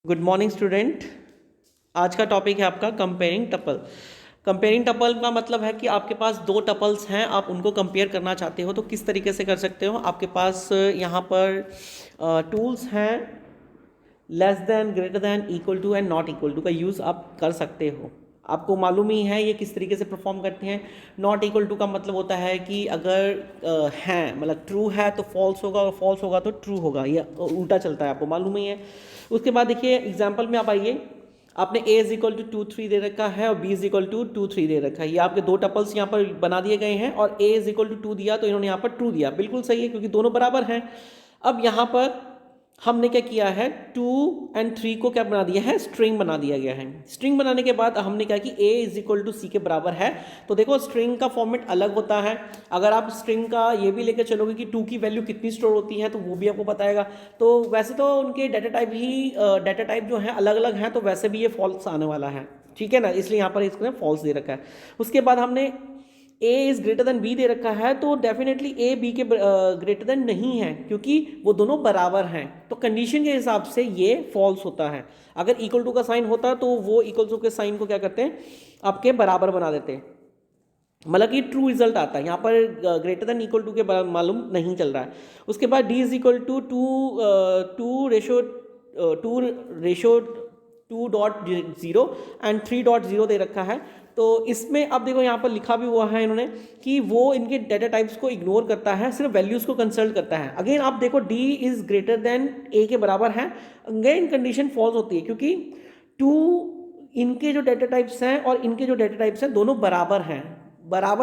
Good morning student. आज का topic है आपका कंपेयरिंग टपल। कंपेयरिंग टपल का मतलब है कि आपके पास दो टपल्स हैं, आप उनको कंपेयर करना चाहते हो तो किस तरीके से कर सकते हो। आपके पास यहाँ पर टूल्स हैं, less than, greater than, equal to and not equal to का यूज़ आप कर सकते हो। आपको मालूम ही है ये किस तरीके से परफॉर्म करते हैं। नॉट इक्वल टू का मतलब होता है कि अगर हैं मतलब ट्रू है तो फॉल्स होगा और फॉल्स होगा तो ट्रू होगा, ये उल्टा चलता है, आपको मालूम ही है। उसके बाद देखिए एग्जाम्पल में आप आइए, आपने a इज इक्वल टू 2 3 दे रखा है और b इज इक्वल टू 2 3 दे रखा है। ये आपके दो टपल्स यहाँ पर बना दिए गए हैं और a इज इक्वल टू 2 दिया तो इन्होंने यहाँ पर ट्रू दिया, बिल्कुल सही है क्योंकि दोनों बराबर हैं। अब यहाँ पर हमने क्या किया है, 2 और 3 को क्या बना दिया है, स्ट्रिंग बना दिया गया है। स्ट्रिंग बनाने के बाद हमने कहा कि a इज इक्वल टू सी के बराबर है। तो देखो स्ट्रिंग का फॉर्मेट अलग होता है। अगर आप स्ट्रिंग का ये भी लेकर चलोगे कि 2 की वैल्यू कितनी स्टोर होती है तो वो भी आपको बताएगा। तो वैसे तो उनके डाटा टाइप जो है अलग अलग हैं, तो वैसे भी ये फॉल्स आने वाला है, ठीक है ना, इसलिए यहाँ पर इसने फॉल्स दे रखा है। उसके बाद हमने a is greater than b दे रखा है, तो डेफिनेटली a b के ग्रेटर देन नहीं है क्योंकि वो दोनों बराबर हैं। तो कंडीशन के हिसाब से ये फॉल्स होता है। अगर इक्वल टू का साइन होता तो वो इक्वल टू के साइन को क्या करते हैं, आपके बराबर बना देते हैं, मतलब कि ट्रू रिजल्ट आता है। यहाँ पर ग्रेटर देन इक्वल टू के मालूम नहीं चल रहा है। उसके बाद d is equal to two ratio 2.0 and 3.0 दे रखा है। तो इसमें अब देखो यहाँ पर लिखा भी हुआ है इन्होंने कि वो इनके डाटा टाइप्स को इग्नोर करता है, सिर्फ वैल्यूज को कंसल्ट करता है। अगेन आप देखो d is greater than a के बराबर है, अगेन कंडीशन फॉल्स होती है क्योंकि 2 इनके जो डाटा टाइप्स हैं और इनके जो डाटा टाइप्स हैं दोनों बराबर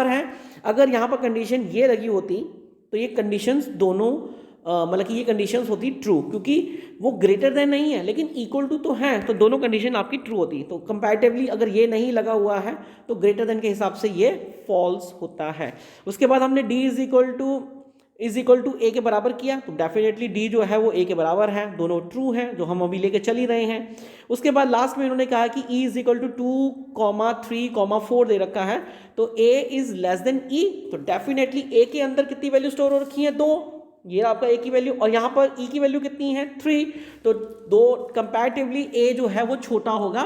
हैं। अगर यहाँ पर कंडीशन ये लगी होती तो ये कंडीशंस दोनों मतलब कि ये कंडीशंस होती ट्रू, क्योंकि वो ग्रेटर देन नहीं है लेकिन इक्वल टू तो है, तो दोनों कंडीशन आपकी ट्रू होती। तो कंपैरेटिवली अगर ये नहीं लगा हुआ है तो ग्रेटर देन के हिसाब से ये फॉल्स होता है। उसके बाद हमने d is equal to a के बराबर किया तो डेफिनेटली d जो है वो a के बराबर है, दोनों ट्रू हैं जो हम अभी लेके चल ही रहे हैं। उसके बाद लास्ट में इन्होंने कहा कि e इज इक्वल टू 2,3,4 दे रखा है, तो a is less than e, तो डेफिनेटली a के अंदर कितनी वैल्यू स्टोर हो रखी है, 2, ये आपका a की वैल्यू, और यहाँ पर e की वैल्यू कितनी है, 3, तो दो कंपैरेटिवली a जो है वो छोटा होगा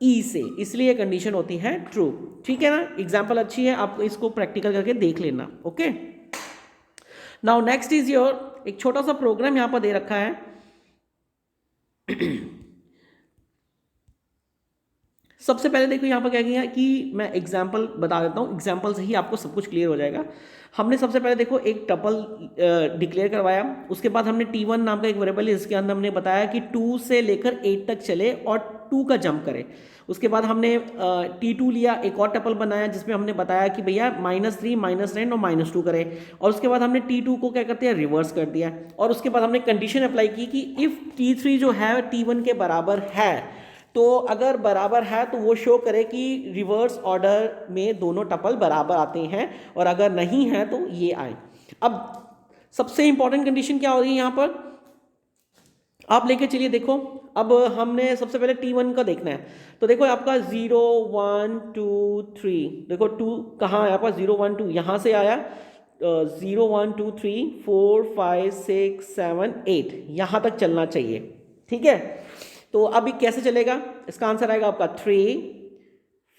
e से, इसलिए कंडीशन होती है ट्रू। ठीक है ना, एग्जाम्पल अच्छी है, आप इसको प्रैक्टिकल करके देख लेना। Okay, now next is your, एक छोटा सा प्रोग्राम यहाँ पर दे रखा है। सबसे पहले देखो यहाँ पर क्या किया कि मैं एग्जाम्पल बता देता हूँ, एग्जाम्पल से ही आपको सब कुछ क्लियर हो जाएगा। हमने सबसे पहले देखो एक टपल डिक्लेयर करवाया, उसके बाद हमने t1 नाम का एक वेरिएबल है, इसके अंदर हमने बताया कि 2 से लेकर 8 तक चले और 2 का जंप करे। उसके बाद हमने t2 लिया, एक और टपल बनाया जिसमें हमने बताया कि भैया -3 -10 और -2 करे, और उसके बाद हमने t2 को क्या करते हैं, रिवर्स कर दिया। और उसके बाद हमने कंडीशन अप्लाई की कि इफ़ t3 जो है t1 के बराबर है, तो अगर बराबर है तो वो शो करे कि रिवर्स ऑर्डर में दोनों टपल बराबर आते हैं, और अगर नहीं है तो ये आए। अब सबसे इंपॉर्टेंट कंडीशन क्या हो रही है यहाँ पर, आप लेके चलिए देखो। अब हमने सबसे पहले t1 का देखना है, तो देखो आपका 0 1 2 3, देखो 2 कहाँ आया, आपका 0 1 2 यहाँ से आया, 0 1 2 3 4 5 6 7 8 यहाँ तक चलना चाहिए। ठीक है, तो अभी कैसे चलेगा, इसका आंसर आएगा आपका 3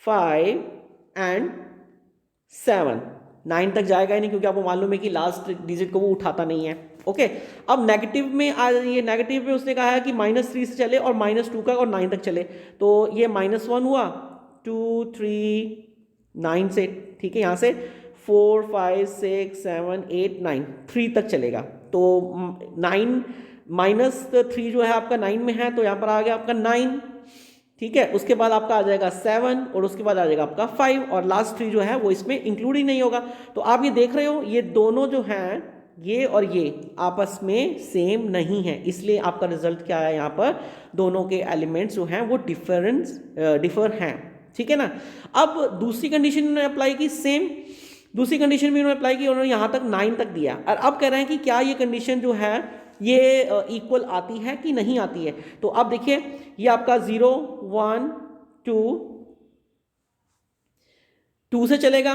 5 एंड 7, 9 तक जाएगा ही नहीं क्योंकि आपको मालूम है कि लास्ट डिजिट को वो उठाता नहीं है। ओके, अब नेगेटिव में आ जाइए, नेगेटिव में उसने कहा है कि -3 से चले और -2 का और 9 तक चले, तो ये -1 हुआ, 2 3 9 से, ठीक है, यहाँ से 4 5 6 7 8 9 3 तक चलेगा। तो 9 -3 जो है आपका 9 में है, तो यहाँ पर आ गया आपका 9। ठीक है, उसके बाद आपका आ जाएगा 7 और उसके बाद आ जाएगा आपका 5 और लास्ट 3 जो है वो इसमें इंक्लूड ही नहीं होगा। तो आप ये देख रहे हो ये दोनों जो हैं, ये और ये आपस में सेम नहीं है, इसलिए आपका रिजल्ट क्या है, यहाँ पर दोनों के एलिमेंट्स जो हैं वो डिफर हैं। ठीक है ना, अब दूसरी कंडीशन उन्होंने अप्लाई की, सेम दूसरी कंडीशन भी उन्होंने अप्लाई की, उन्होंने यहाँ तक 9 तक दिया, और अब कह रहे हैं कि क्या ये कंडीशन जो है ये इक्वल आती है कि नहीं आती है। तो अब देखिए ये आपका 0 1 2 से चलेगा,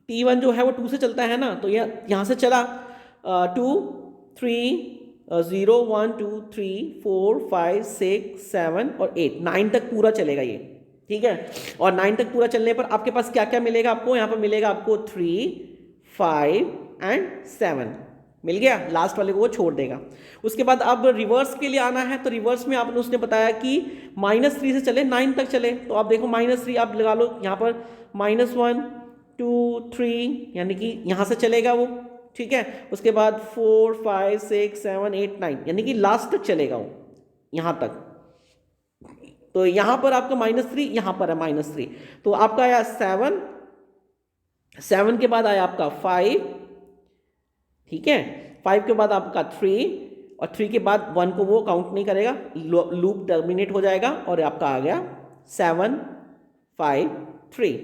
t1 जो है वो 2 से चलता है ना, तो ये यहाँ से चला 2 3 0 1 2 3 4 5 6 7 और 8 9 तक पूरा चलेगा ये, ठीक है। और 9 तक पूरा चलने पर आपके पास क्या क्या मिलेगा आपको, यहाँ पर मिलेगा आपको 3 5 एंड 7 मिल गया, लास्ट वाले को वो छोड़ देगा। उसके बाद अब रिवर्स के लिए आना है, तो रिवर्स में आपने उसने बताया कि -3 से चले 9 तक चले, तो आप देखो -3 आप लगा लो यहाँ पर, -1 2 3 यानी कि यहाँ से चलेगा वो, ठीक है। उसके बाद 4 5 6 7 8 9 यानी कि लास्ट तक चलेगा वो यहाँ तक। तो यहाँ पर आपका -3, यहाँ पर है -3, तो आपका आया 7, 7 के बाद आया आपका 5, ठीक है। 5 के बाद आपका 3 और 3 के बाद 1 को वो काउंट नहीं करेगा, लूप टर्मिनेट हो जाएगा और आपका आ गया 7 5 3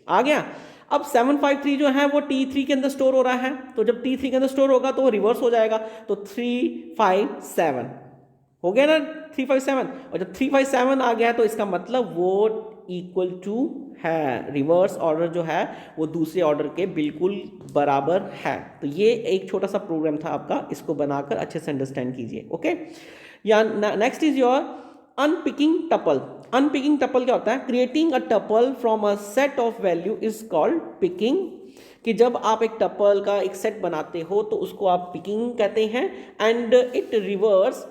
आ गया। अब 7 5 3 जो है वो T3 के अंदर स्टोर हो रहा है, तो जब T3 के अंदर स्टोर होगा तो वो रिवर्स हो जाएगा, तो 3 5 7 हो गया ना, 3 5 7। और जब 3 5 7 आ गया तो इसका मतलब वो इक्वल टू है, रिवर्स ऑर्डर जो है वो दूसरे ऑर्डर के बिल्कुल बराबर है। तो ये एक छोटा सा प्रोग्राम था आपका, इसको बनाकर अच्छे से अंडरस्टैंड कीजिए, ओके। या next is your unpacking tuple. Unpacking tuple क्या होता है, creating a tuple from a set of value is called packing. कि जब आप एक टपल का एक सेट बनाते हो तो उसको आप पिकिंग कहते हैं। And it reverse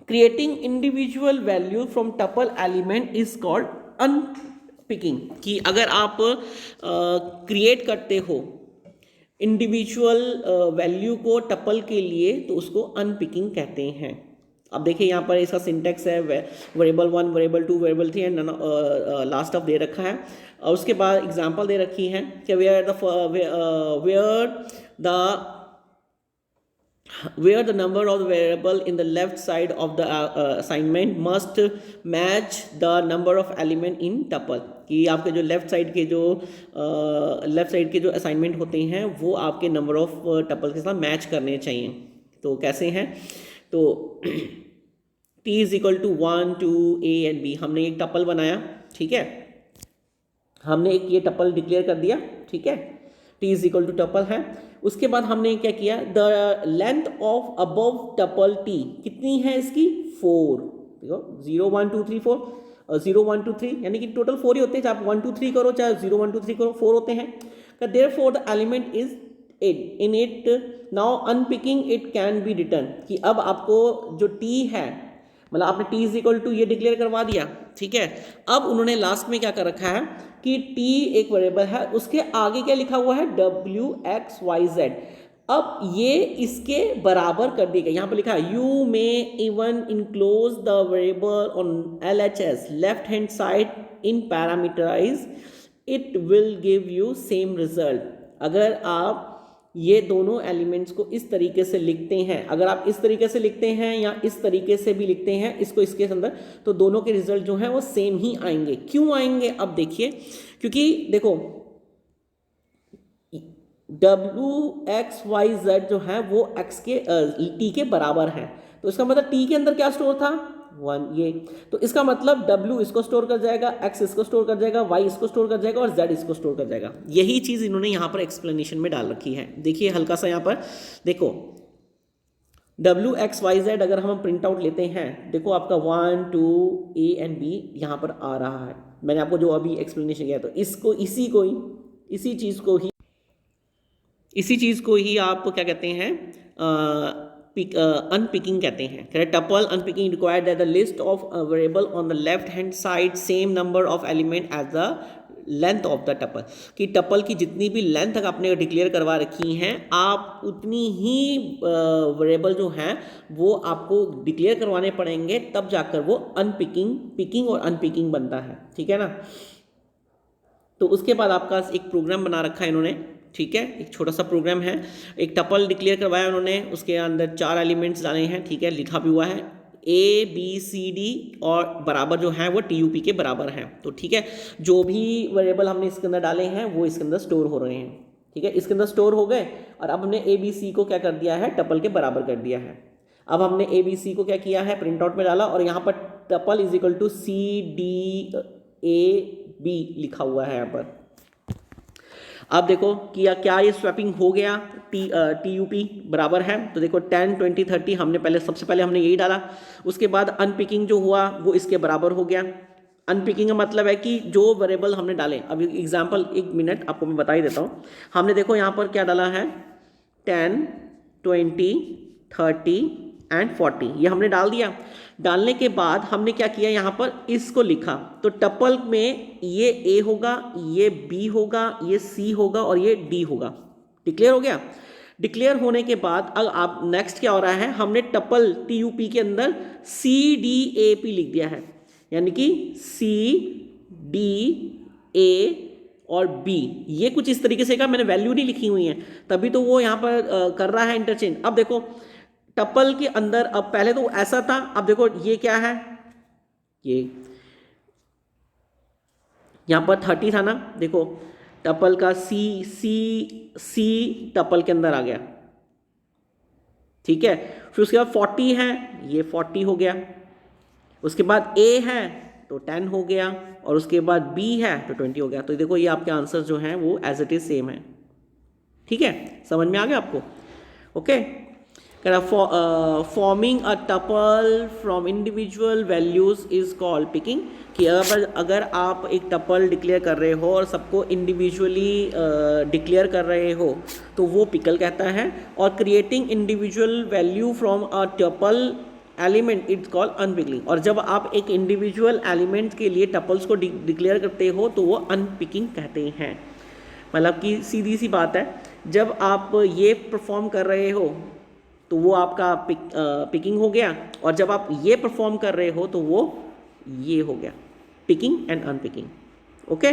creating individual value from tuple element is called unpacking. कि अगर आप क्रिएट करते हो इंडिविजुअल वैल्यू को टपल के लिए तो उसको अनपिकिंग कहते हैं। अब देखिए यहाँ पर इसका सिंटेक्स है, variable 1 variable 2 variable 3 and last of दे रखा है। और उसके बाद एग्जांपल दे रखी है कि where the number of the variable in the left side of the assignment must match the number of element in tuple। कि आपके जो लेफ्ट साइड के जो असाइनमेंट होते हैं वो आपके नंबर ऑफ टपल के साथ मैच करने चाहिए। तो कैसे हैं, तो t is equal to 1 2 a and b, हमने एक टपल बनाया, ठीक है। हमने एक ये टपल डिक्लेयर कर दिया, ठीक है, t is equal to tuple है। उसके बाद हमने क्या किया, the length of above tuple t कितनी है इसकी, 4। देखो 0 1 2 3 4, 0 1 2 3 यानी कि टोटल 4 ही होते हैं, चाहे 1 2 3 करो चाहे 0 1 2 3 करो, 4 होते हैं। Therefore the element is in it, now unpacking it can be return. कि अब आपको जो t है, मतलब आपने t इज इक्वल टू ये डिक्लेयर करवा दिया, ठीक है। अब उन्होंने लास्ट में क्या कर रखा है कि t एक वेरिएबल है, उसके आगे क्या लिखा हुआ है, w x y z। अब ये इसके बराबर कर दिया गया, यहाँ पर लिखा है you may even enclose the variable on LHS left hand side in parameterize, it will give you same result. अगर आप ये दोनों एलिमेंट्स को इस तरीके से लिखते हैं, अगर आप इस तरीके से लिखते हैं या इस तरीके से भी लिखते हैं इसको इसके अंदर, तो दोनों के रिजल्ट जो हैं वो सेम ही आएंगे। क्यों आएंगे, अब देखिए, क्योंकि देखो WXYZ जो है वो x के t के बराबर है, तो इसका मतलब t के अंदर क्या स्टोर था, 1 ये, तो इसका मतलब W इसको स्टोर कर जाएगा, x इसको स्टोर कर जाएगा, y इसको स्टोर कर जाएगा और z इसको स्टोर कर जाएगा। यही चीज़ इन्होंने यहाँ पर एक्सप्लेनेशन में डाल रखी है। देखिए हल्का सा यहाँ पर देखो, WXYZ अगर हम प्रिंट आउट लेते हैं, देखो आपका 1 2 A एंड B यहाँ पर आ रहा है। मैंने आपको जो अभी एक्सप्लेनेशन किया, तो इसको इसी चीज़ को ही आप क्या कहते हैं, अनपिकिंग कहते हैं। Tuple unpacking required that the list of variable on the left hand side same number of element as the length of the tuple. कि टपल की जितनी भी लेंथ तक आपने डिक्लेयर करवा रखी हैं, आप उतनी ही वेरिएबल जो हैं वो आपको डिक्लेयर करवाने पड़ेंगे, तब जाकर वो पिकिंग और अनपिकिंग बनता है, ठीक है ना। तो उसके बाद आपका एक प्रोग्राम बना रखा है इन्होंने, ठीक है, एक छोटा सा प्रोग्राम है। एक टपल डिक्लेयर करवाया उन्होंने, उसके अंदर 4 एलिमेंट्स डाले हैं, ठीक है, लिखा भी हुआ है ABCD और बराबर जो है वो TUP के बराबर हैं। तो ठीक है, जो भी वेरिएबल हमने इसके अंदर डाले हैं वो इसके अंदर स्टोर हो रहे हैं, ठीक है, इसके अंदर स्टोर हो गए। और अब हमने ABC को क्या कर दिया है, टपल के बराबर कर दिया है। अब हमने ABC को क्या किया है, प्रिंट आउट में डाला और यहाँ पर tuple is equal to CDAB लिखा हुआ है यहाँ पर। अब देखो कि क्या ये स्वैपिंग हो गया, TUP बराबर है, तो देखो 10 20 30 हमने पहले सबसे पहले हमने यही डाला, उसके बाद अनपिकिंग जो हुआ वो इसके बराबर हो गया। अनपिकिंग का मतलब है कि जो वेरिएबल हमने डाले, अभी एग्जांपल एक मिनट आपको मैं बता ही देता हूँ। हमने देखो यहाँ पर क्या डाला है 10 20 30 एंड 40, ये हमने डाल दिया। डालने के बाद हमने क्या किया यहाँ पर इसको लिखा, तो टपल में ये A होगा, ये B होगा, ये C होगा और ये D होगा। डिक्लेयर हो गया। डिक्लेयर होने के बाद अब आप नेक्स्ट क्या हो रहा है, हमने टपल TUP के अंदर CDAP लिख दिया है, यानी कि CDA और B, ये कुछ इस तरीके से का मैंने वैल्यू नहीं लिखी हुई है, तभी तो वो यहाँ पर कर रहा है इंटरचेंज। अब देखो टपल के अंदर, अब पहले तो ऐसा था, अब देखो ये क्या है, ये यहाँ पर 30 था ना, देखो टपल का C टपल के अंदर आ गया, ठीक है। फिर उसके बाद 40 है, ये 40 हो गया, उसके बाद A है तो 10 हो गया, और उसके बाद B है तो 20 हो गया। तो देखो ये आपके आंसर जो हैं वो एज इट इज सेम है, ठीक है, समझ में आ गया आपको, okay. Forming a tuple from individual values is called packing, कि अगर आप एक टपल डिक्लेयर कर रहे हो और सबको इंडिविजुअली डिक्लेयर कर रहे हो तो वो पिकल कहता है। और creating individual value from a tuple element it's called unpacking, और जब आप एक इंडिविजुअल एलिमेंट के लिए टपल्स को डिक्लेयर करते हो तो वो अनपिकिंग कहते हैं। मतलब कि सीधी सी बात है, जब आप ये परफॉर्म कर रहे हो तो वो आपका पिकिंग हो गया, और जब आप ये परफॉर्म कर रहे हो तो वो ये हो गया, packing and unpacking, okay.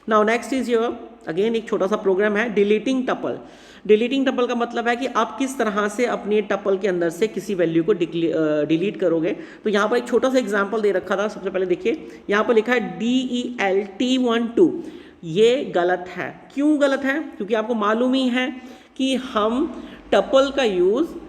Now next is your again एक छोटा सा प्रोग्राम है डिलीटिंग टपल। डिलीटिंग टपल का मतलब है कि आप किस तरह से अपने टपल के अंदर से किसी वैल्यू को डिलीट करोगे। तो यहाँ पर एक छोटा सा एग्जांपल दे रखा था, सबसे पहले देखिए यहाँ पर लिखा है DELT12, ये गलत है। क्यों गलत है? क्योंकि आपको मालूम ही है कि हम टपल का यूज़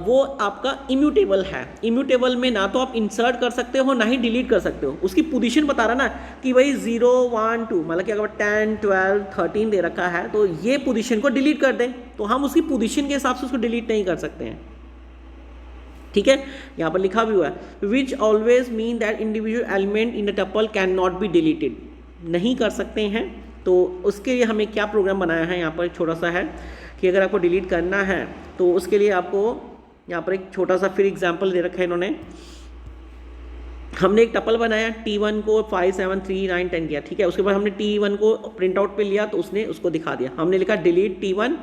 वो आपका इम्यूटेबल है। इम्यूटेबल में ना तो आप इंसर्ट कर सकते हो ना ही डिलीट कर सकते हो। उसकी पोजीशन बता रहा ना कि भाई 0 1 2, मतलब कि अगर 10 12 13 दे रखा है तो ये पोजीशन को डिलीट कर दें, तो हम उसकी पोजीशन के हिसाब से उसको डिलीट नहीं कर सकते हैं, ठीक है। यहाँ पर लिखा भी हुआ है which always mean that individual element in the tuple can not be deleted, नहीं कर सकते हैं। तो उसके लिए हमें क्या प्रोग्राम बनाया है, यहाँ पर एक छोटा सा है कि अगर आपको डिलीट करना है तो उसके लिए आपको यहाँ पर एक छोटा सा फिर एग्जांपल दे रखा है इन्होंने। हमने एक टपल बनाया, T1 को 5 7 3 9 10 किया, ठीक है। उसके बाद हमने T1 को प्रिंट आउट पे लिया तो उसने उसको दिखा दिया। हमने लिखा डिलीट T1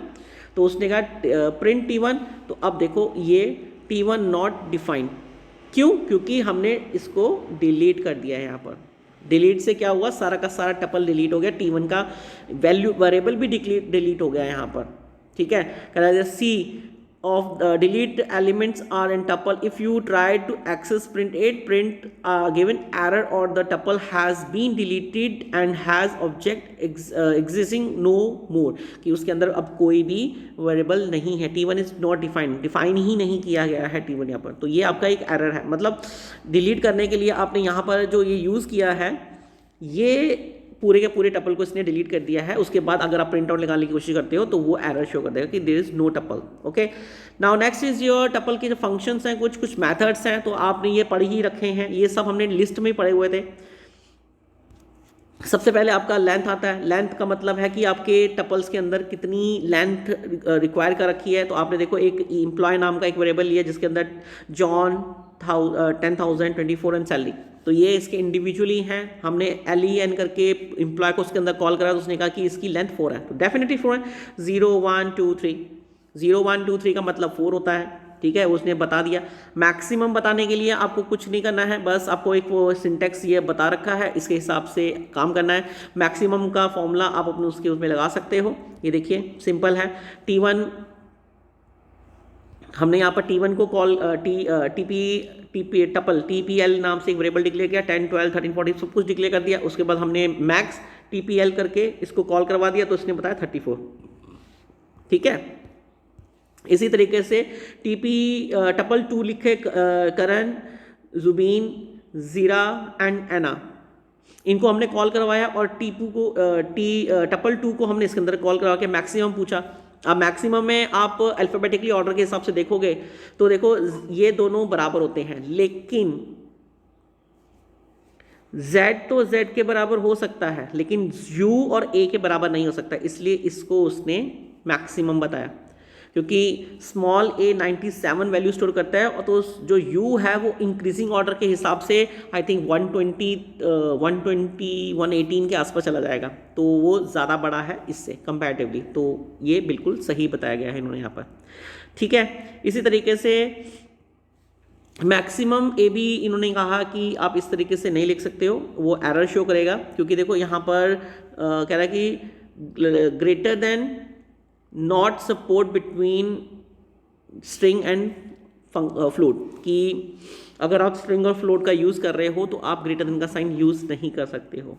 तो उसने कहा प्रिंट T1, तो अब देखो ये T1 नॉट डिफाइंड। क्यों? क्योंकि हमने इसको डिलीट कर दिया है। यहाँ पर डिलीट से क्या हुआ, सारा का सारा टपल डिलीट हो गया, T1 का वैल्यू वेरिएबल भी डिलीट हो गया यहाँ पर, ठीक है। कह रहा see of delete elements are in tuple if you try to access print 8 print given error और the tuple has been deleted and has object existing no more, कि उसके अंदर अब कोई भी वेरिएबल नहीं है। T1 इज नॉट डिफाइन ही नहीं किया गया है T1 यहाँ पर, तो ये आपका एक एरर है। मतलब डिलीट करने के लिए आपने यहाँ पर जो ये यूज़ किया है, ये पूरे के पूरे टपल को इसने डिलीट कर दिया है। उसके बाद अगर आप प्रिंट आउट निकालने की कोशिश करते हो तो वो एरर शो कर देगा कि there is no tuple, okay. Now next is your tuple के जो फंक्शंस हैं, कुछ मेथड्स हैं, तो आपने ये पढ़ ही रखे हैं, ये सब हमने लिस्ट में पढ़े हुए थे। सबसे पहले आपका लेंथ आता है। लेंथ का मतलब है कि आपके टपल्स के अंदर कितनी लेंथ रिक्वायर कर रखी है। तो आपने देखो एक एम्प्लॉय नाम का एक वेरिएबल लिया जिसके अंदर जॉन 10,000 24 एंड सैलरी, तो ये इसके इंडिविजुअली हैं। हमने LEN करके एम्प्लॉय को उसके अंदर कॉल करा तो उसने कहा कि इसकी लेंथ 4 है, तो डेफिनेटली 4 है। 0 1 2 3 0 1 2 3 का मतलब 4 होता है, ठीक है, उसने बता दिया। मैक्सिमम बताने के लिए आपको कुछ नहीं करना है, बस आपको एक वो सिंटेक्स ये बता रखा है, इसके हिसाब से काम करना है। मैक्सिमम का फॉर्मूला आप अपने उसके उसमें लगा सकते हो। ये देखिए सिंपल है। T1 हमने यहाँ पर T1 को कॉल टपल TPL नाम से एक वेरिएबल डिक्लेयर किया, 10 12 13 14 सब कुछ डिक्लेयर कर दिया। उसके बाद हमने मैक्स TPL करके इसको कॉल करवा दिया, तो इसने बताया 34, ठीक है। इसी तरीके से टपल 2 लिखे करण, जुबीन, जीरा एंड एना, इनको हमने कॉल करवाया और टपल 2 को हमने इसके अंदर कॉल करवा के मैक्सिमम पूछा। अब मैक्सिमम में आप अल्फाबेटिकली ऑर्डर के हिसाब से देखोगे तो देखो ये दोनों बराबर होते हैं, लेकिन z तो z के बराबर हो सकता है लेकिन u और a के बराबर नहीं हो सकता, इसलिए इसको उसने मैक्सिमम बताया। क्योंकि स्मॉल a 97 वैल्यू स्टोर करता है और तो जो u है वो इंक्रीजिंग ऑर्डर के हिसाब से आई थिंक 118 के आसपास चला जाएगा, तो वो ज़्यादा बड़ा है इससे कंपैरेटिवली। तो ये बिल्कुल सही बताया गया है इन्होंने यहाँ पर, ठीक है। इसी तरीके से मैक्सिमम ए भी इन्होंने कहा कि आप इस तरीके से नहीं लिख सकते हो, वो एरर शो करेगा। क्योंकि देखो यहाँ पर कह रहा है कि greater than not support between string and float, कि अगर आप स्ट्रिंग और फ्लोट का यूज़ कर रहे हो तो आप ग्रेटर देन का साइन यूज़ नहीं कर सकते हो।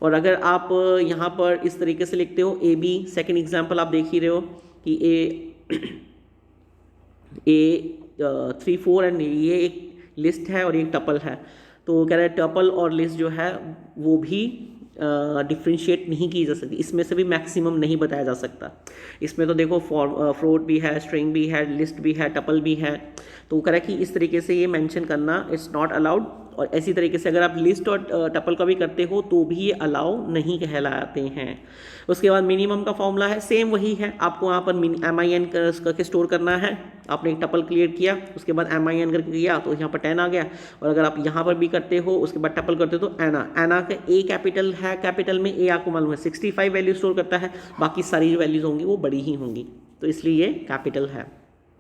और अगर आप यहाँ पर इस तरीके से लिखते हो ए बी, सेकेंड एग्जाम्पल आप देख ही रहे हो कि ए 3 4 एंड ये एक लिस्ट है और एक टपल है, तो कह रहा है टपल और लिस्ट जो है वो भी डिफ्रेंशिएट नहीं की जा सकती, इसमें से भी मैक्सिमम नहीं बताया जा सकता। इसमें तो देखो फ्लोट भी है, स्ट्रिंग भी है, लिस्ट भी है, टपल भी है, तो कह रहा है कि इस तरीके से ये मेंशन करना इट्स नॉट अलाउड। और इसी तरीके से अगर आप लिस्ट और टपल का भी करते हो तो भी ये अलाउ नहीं कहलाते हैं। उसके बाद मिनिमम का फॉर्मूला है, सेम वही है, आपको वहाँ पर MIN करके स्टोर करना है। आपने एक टपल क्रिएट किया, उसके बाद MIN करके किया तो यहाँ पर 10 आ गया। और अगर आप यहाँ पर भी करते हो उसके बाद टपल करते हो तो एना का ए कैपिटल है, कैपिटल में ए आपको मालूम है 65 वैल्यू स्टोर करता है, बाकी सारी जो वैल्यूज होंगी वो बड़ी ही होंगी, तो इसलिए ये कैपिटल है,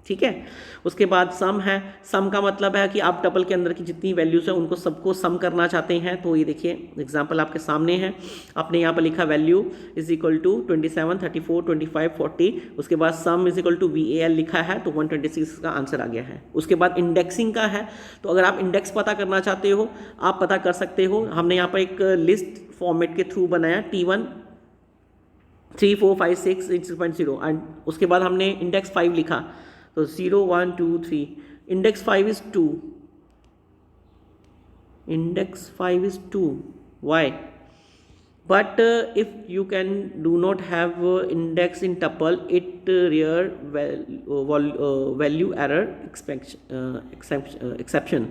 ठीक है। उसके बाद सम है, सम का मतलब है कि आप टपल के अंदर की जितनी वैल्यूज हैं उनको सबको सम करना चाहते हैं। तो ये देखिए एग्जांपल आपके सामने है, आपने यहाँ पर लिखा वैल्यू इज इक्वल टू 27 34 25 40, उसके बाद sum is equal to VAL लिखा है तो 126 का आंसर आ गया है। उसके बाद इंडेक्सिंग का है, तो अगर आप इंडेक्स पता करना चाहते हो आप पता कर सकते हो। हमने यहाँ पर एक लिस्ट फॉर्मेट के थ्रू बनाया T1 3 4 5 6 6.0 एंड उसके बाद हमने इंडेक्स 5 लिखा तो 0 1 2 3, index 5 is 2, index 5 is 2, why? But if you can do not have index in tuple, it rare value error exception।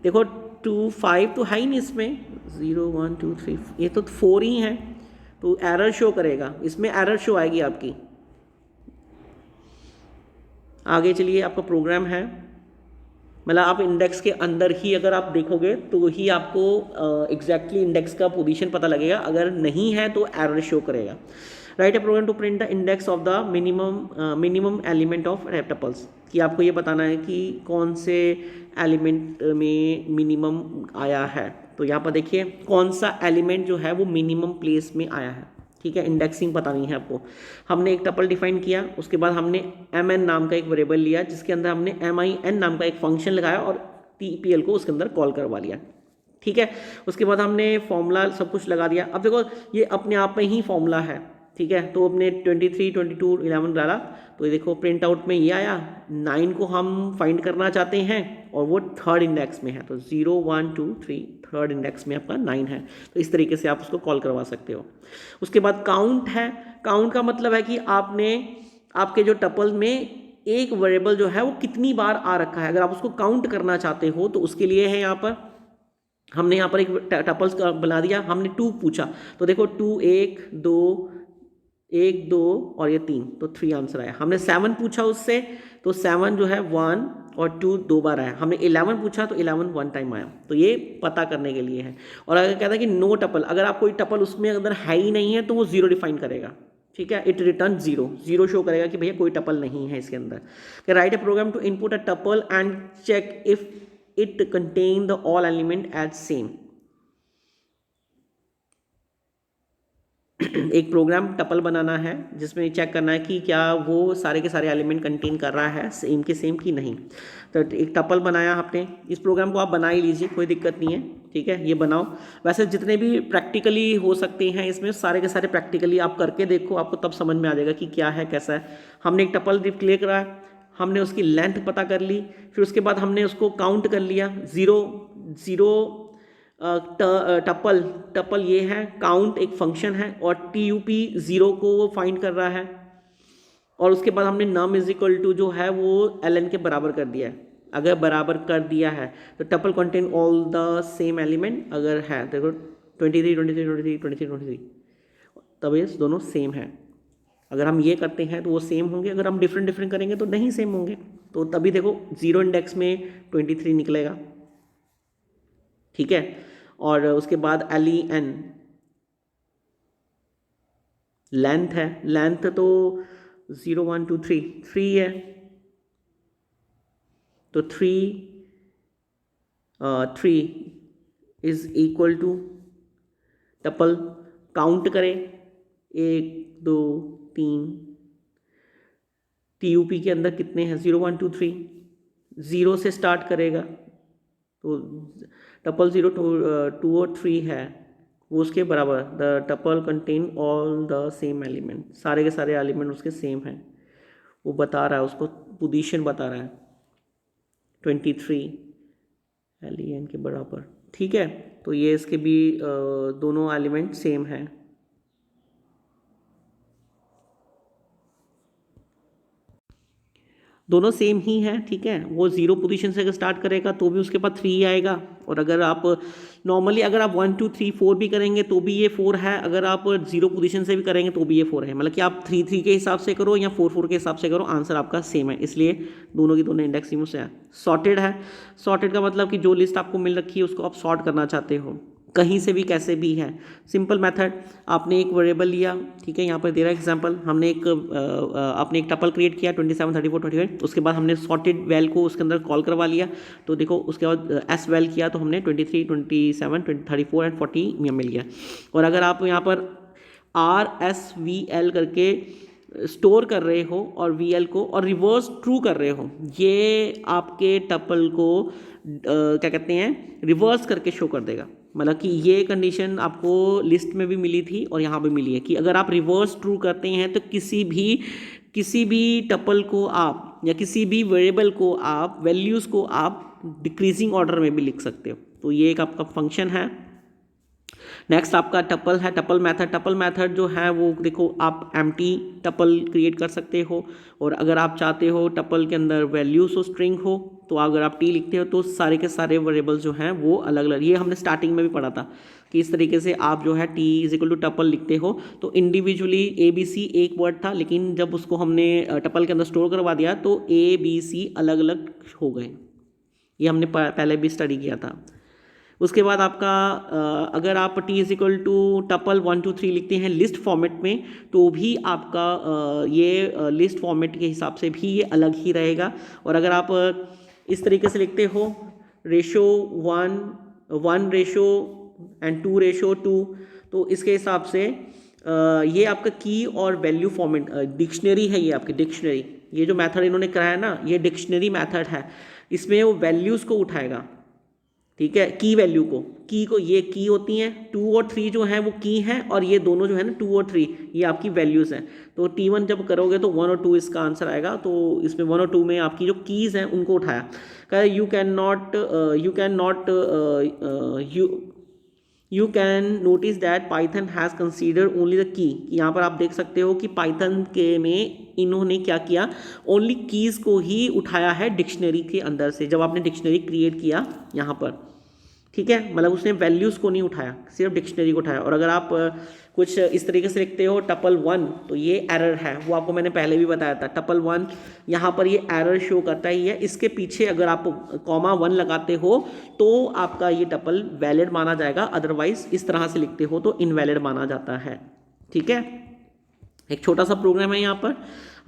देखो 2 5 तो है ही नहीं इसमें, 0 1 2 3 ये तो 4 ही है, तो एरर शो करेगा, इसमें एरर शो आएगी आपकी। आगे चलिए, आपका प्रोग्राम है, मतलब आप इंडेक्स के अंदर ही अगर आप देखोगे तो ही आपको एग्जैक्टली इंडेक्स का पोजीशन पता लगेगा, अगर नहीं है तो एरर शो करेगा। Write a program to print the index of the minimum element of tuples, कि आपको ये बताना है कि कौन से एलिमेंट में मिनिमम आया है। तो यहाँ पर देखिए कौन सा एलिमेंट जो है वो मिनिमम प्लेस में आया है, ठीक है। इंडेक्सिंग पता नहीं है आपको। हमने एक टपल डिफाइन किया, उसके बाद हमने MN नाम का एक वेरिएबल लिया जिसके अंदर हमने MIN नाम का एक फंक्शन लगाया और TPL को उसके अंदर कॉल करवा लिया, ठीक है। उसके बाद हमने फॉर्मूला सब कुछ लगा दिया। अब देखो ये अपने आप में ही फॉर्मूला है, ठीक है। तो अपने 23 22 11 डाला तो ये देखो प्रिंट आउट में ये आया। 9 को हम फाइंड करना चाहते हैं और वो थर्ड इंडेक्स में है, तो 0 1 2 3 थर्ड इंडेक्स में आपका 9 है, तो इस तरीके से आप उसको कॉल करवा सकते हो। उसके बाद काउंट है, काउंट का मतलब है कि आपने आपके जो टपल में एक वेरिएबल जो है वो कितनी बार आ रखा है, अगर आप उसको काउंट करना चाहते हो तो उसके लिए है यहाँ पर हमने यहाँ पर एक टपल्स बना दिया। हमने 2 पूछा तो देखो 2 1 2 1 2 और ये 3, तो 3 आंसर आया। हमने 7 पूछा उससे तो 7 जो है 1 और 2 2 बार आया। हमने 11 पूछा तो 11 1 टाइम आया, तो ये पता करने के लिए है। और अगर कहता है कि नो टपल, अगर आप कोई टपल उसमें अगर है ही नहीं है तो वो 0 डिफाइन करेगा, ठीक है। इट रिटर्न 0 शो करेगा कि भैया कोई टपल नहीं है इसके अंदर। Write a program to input a tuple and check if it contain the all element as same. एक प्रोग्राम टपल बनाना है जिसमें चेक करना है कि क्या वो सारे के सारे एलिमेंट कंटेन कर रहा है सेम के सेम की नहीं। तो एक टपल बनाया आपने, इस प्रोग्राम को आप बना ही लीजिए, कोई दिक्कत नहीं है, ठीक है। ये बनाओ, वैसे जितने भी प्रैक्टिकली हो सकते हैं इसमें सारे के सारे प्रैक्टिकली आप करके देखो, आपको तब समझ में आ जाएगा कि क्या है कैसा है। हमने एक टपल डिक्लेयर करा, हमने उसकी लेंथ पता कर ली, फिर उसके बाद हमने उसको काउंट कर लिया 0 0 टपल टपल ये है, काउंट एक फंक्शन है, और TUP 0 को वो फाइंड कर रहा है, और उसके बाद हमने नम इज इक्वल टू जो है वो ln के बराबर कर दिया है। अगर बराबर कर दिया है तो tuple contain all the same element, अगर है देखो 23 23 23 23 23, तब ये दोनों सेम है। अगर हम ये करते हैं तो वो सेम होंगे, अगर हम डिफरेंट डिफरेंट करेंगे तो नहीं सेम होंगे। तो तभी देखो 0 इंडेक्स में 23 निकलेगा, ठीक है। और उसके बाद LEN लेंथ है, लेंथ तो 0 1 2 3 है, तो 3 is equal to tuple, count करें 1 2 3, TUP के अंदर कितने हैं 0 1 2 3, 0 से स्टार्ट करेगा तो टपल 0 2 और 3 है वो उसके बराबर, the tuple contain all the same element, सारे के सारे एलिमेंट उसके सेम हैं, वो बता रहा है, उसको पोजीशन बता रहा है 23 LEN के बराबर, ठीक है। तो ये इसके भी दोनों एलिमेंट सेम हैं। दोनों सेम ही हैं, ठीक है। वो 0 पोजीशन से अगर स्टार्ट करेगा तो भी उसके पास 3 आएगा, और अगर आप नॉर्मली अगर आप 1 2 3 4 भी करेंगे तो भी ये 4 है, अगर आप 0 पोजीशन से भी करेंगे तो भी ये 4 है। मतलब कि आप 3 3 के हिसाब से करो या 4 4 के हिसाब से करो, आंसर आपका सेम है, इसलिए दोनों की दोनों इंडेक्स सेम से है। सॉर्टेड है, सॉर्टेड का मतलब कि जो लिस्ट आपको मिल रखी है उसको आप सॉर्ट करना चाहते हो, कहीं से भी कैसे भी है। सिंपल मेथड, आपने एक वेरिएबल लिया, ठीक है, यहाँ पर दे रहा है एग्जांपल, हमने आपने एक टपल क्रिएट किया 27 34 28, उसके बाद हमने सॉर्टेड वेल को उसके अंदर कॉल करवा लिया, तो देखो उसके बाद एस वेल किया तो हमने 23 27 34 एंड 40 मिल गया। और अगर आप यहाँ पर RSVL करके स्टोर कर रहे हो और VL को और रिवर्स ट्रू कर रहे हो, ये आपके टपल को क्या कहते हैं, रिवर्स करके शो कर देगा। मतलब कि ये कंडीशन आपको लिस्ट में भी मिली थी और यहाँ भी मिली है कि अगर आप रिवर्स ट्रू करते हैं तो किसी भी टपल को आप या किसी भी वेरिएबल को आप वैल्यूज़ को आप डिक्रीजिंग ऑर्डर में भी लिख सकते हो। तो ये एक आपका फंक्शन है। नेक्स्ट आपका टपल है, टपल मेथड। टपल मेथड जो है वो देखो आप एम्प्टी टपल क्रिएट कर सकते हो, और अगर आप चाहते हो टपल के अंदर वैल्यूज हो, स्ट्रिंग हो, तो अगर आप T लिखते हो तो सारे के सारे वेरिएबल्स जो हैं वो अलग अलग, ये हमने स्टार्टिंग में भी पढ़ा था कि इस तरीके से आप जो है T is equal to tuple लिखते हो तो इंडिविजुअली ABC एक वर्ड था, लेकिन जब उसको हमने टपल के अंदर स्टोर करवा दिया तो ABC अलग अलग हो गए। ये हमने पहले भी स्टडी किया था। उसके बाद आपका अगर आप T is equal to tuple 1 2 3 लिखते हैं लिस्ट फॉर्मेट में तो भी आपका ये लिस्ट फॉर्मेट के हिसाब से भी ये अलग ही रहेगा। और अगर आप इस तरीके से लिखते हो रेशो 1 रेशो एंड 2 रेशो 2, तो इसके हिसाब से ये आपका की और वैल्यू फॉर्मेट डिक्शनरी है, ये आपकी डिक्शनरी, ये जो मेथड इन्होंने कराया ना ये डिक्शनरी मेथड है, इसमें वो वैल्यूज़ को उठाएगा, ठीक है, की वैल्यू को ये की होती हैं 2 और 3 जो हैं वो की हैं, और ये दोनों जो है ना 2 और 3 ये आपकी वैल्यूज़ हैं। तो T1 जब करोगे तो 1 और 2 इसका आंसर आएगा, तो इसमें 1 और 2 में आपकी जो कीज़ हैं उनको उठाया। कह you can notice that Python has considered only the key, यहाँ पर आप देख सकते हो कि पाइथन के में इन्होंने क्या किया, ओनली कीज़ को ही उठाया है डिक्शनरी के अंदर से, जब आपने डिक्शनरी क्रिएट किया यहाँ पर, ठीक है, मतलब उसने वैल्यूज़ को नहीं उठाया, सिर्फ डिक्शनरी को उठाया। और अगर आप कुछ इस तरीके से लिखते हो टपल 1 तो ये एरर है, वो आपको मैंने पहले भी बताया था, टपल 1 यहाँ पर ये एरर शो करता ही है, इसके पीछे अगर आप (1) लगाते हो तो आपका ये टपल वैलिड माना जाएगा, अदरवाइज इस तरह से लिखते हो तो इनवैलिड माना जाता है, ठीक है। एक छोटा सा प्रोग्राम है, यहाँ पर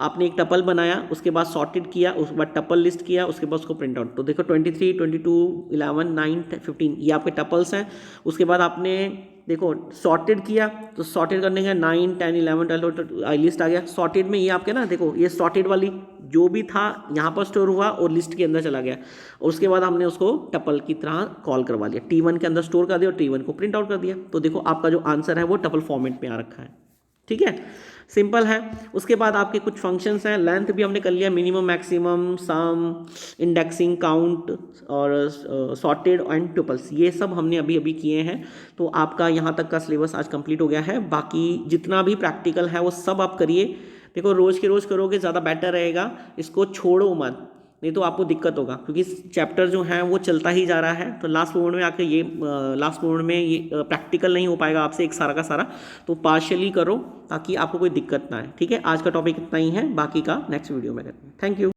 आपने एक टपल बनाया, उसके बाद सॉर्टेड किया, उसके बाद टपल लिस्ट किया, उसके बाद उसको प्रिंट आउट, तो देखो 23 22 11 9 15 ये आपके टपल्स हैं। उसके बाद आपने देखो सॉर्टेड किया, तो सॉर्टेड करने का 9 10 11 12 लिस्ट आ गया। सॉर्टेड में ये आपके ना देखो ये सॉर्टेड वाली जो भी था यहाँ पर स्टोर हुआ और लिस्ट के अंदर चला गया, और उसके बाद हमने उसको टपल की तरह कॉल करवा लिया, T1 के अंदर स्टोर कर दिया और T1 को प्रिंट आउट कर दिया। तो देखो आपका जो आंसर है वो टपल फॉर्मेट में आ रखा है, ठीक है। सिंपल है। उसके बाद आपके कुछ फंक्शंस हैं, लेंथ भी हमने कर लिया, मिनिमम मैक्सिमम, सम, इंडेक्सिंग, काउंट और सॉर्टेड एंड ट्यूपल्स, ये सब हमने अभी अभी किए हैं। तो आपका यहाँ तक का सिलेबस आज कंप्लीट हो गया है। बाकी जितना भी प्रैक्टिकल है वो सब आप करिए। देखो रोज़ के रोज़ करोगे ज़्यादा बेटर रहेगा, इसको छोड़ो मत, नहीं तो आपको दिक्कत होगा, क्योंकि चैप्टर जो है वो चलता ही जा रहा है। तो लास्ट मोमेंट में आके ये लास्ट मोमेंट में ये प्रैक्टिकल नहीं हो पाएगा आपसे एक सारा का सारा, तो पार्शियली करो ताकि आपको कोई दिक्कत ना आए। ठीक है, आज का टॉपिक इतना ही है, बाकी का नेक्स्ट वीडियो में करते हैं। Thank you.